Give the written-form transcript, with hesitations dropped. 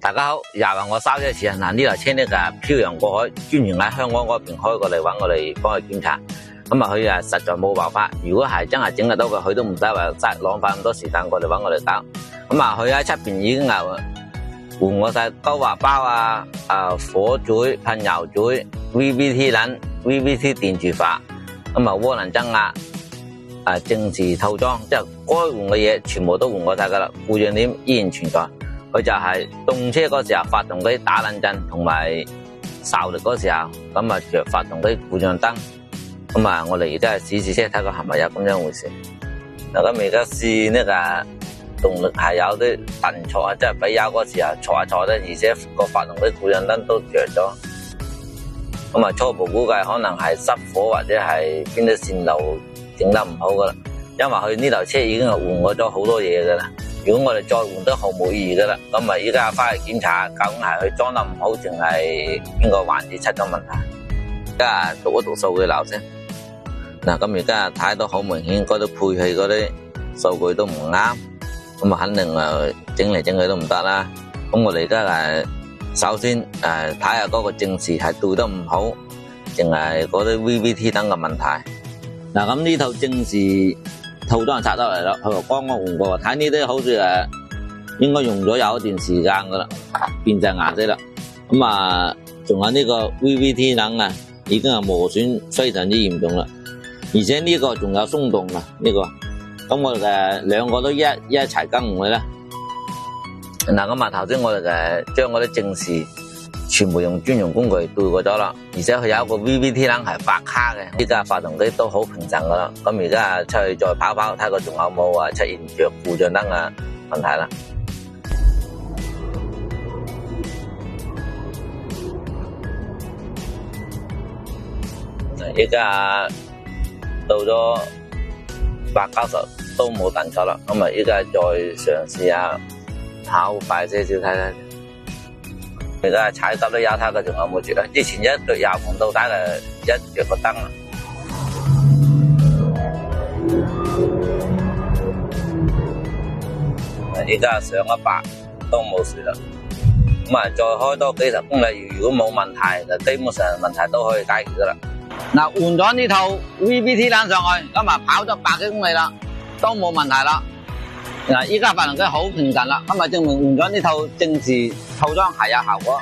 大家好，又係我燒車時嗱，呢台車呢就係漂洋過海，專員喺香港嗰邊開過嚟揾我哋幫佢檢查。咁啊，佢實在冇辦法。如果係真係整得到佢都唔使話浪費咁多時間過嚟揾我哋搞。咁啊，佢喺出邊已經換過晒高滑包啊、火嘴、噴油嘴、VVT 輪、VVT 電住閥，咁啊渦輪增壓、正時套裝，即係該換嘅嘢全部都換過晒噶啦。故障點依然存在。佢就係動車嗰時候發動機打冷震同埋受力嗰時候，咁啊着發動機故障燈。咁啊，我哋而家係試車睇個係咪有咁樣回事。嗱，咁而家試呢個動力係有啲頓挫啊，即係比油嗰時候挫下挫咧，而且個發動機故障燈都着咗。咁啊，初步估計可能係失火或者係邊啲線路整得唔好噶啦。因為佢呢台車已經係換過咗好多嘢噶啦。如果我哋再換都毫無意義噶啦，咁啊依家翻去檢查究竟係佢裝得唔好，定係邊個環節出咗問題？而家讀一讀數據流先。嗱，咁而家睇到好明顯，嗰啲配器嗰啲數據都唔啱，咁啊肯定整嚟整去都唔得啦。咁我哋而家首先睇下嗰個正時係對得唔好，定係嗰啲 VVT 燈嘅問題。嗱，咁呢套正時套裝拆得嚟啦，佢話剛剛換過，睇呢啲好似應該用咗有一段時間噶啦，變晒顏色啦。咁啊，仲有呢個 VVT 燈啊，已經係磨損非常之嚴重啦，而且呢個仲有鬆動啊，呢個。咁我哋兩個都一齊更換佢啦。嗱，咁啊頭先我哋將嗰啲正時全部用專用工具對過咗啦，而且佢有一個 VVT 燈係發卡嘅，依家發動機都好平靜噶啦。咁而家出去再跑跑，睇佢仲有冇出現着故障燈嘅問題啦。依家到咗80-90都冇頓挫啦，咁啊依家再嘗試下跑快些少睇睇。而家踩急都有睇佢仲有冇着啦，之前一腳油門到底一着個燈啦。而家上100都冇事啦，咁啊再開多幾十公里，如果冇問題就基本上問題都可以解決噶啦。嗱，換咗呢套 VVT 燈上去，咁啊跑咗100幾公里啦，都冇問題啦。嗱，依家發動機好平靜啦，咁啊證明換咗呢套正時套裝係有效果。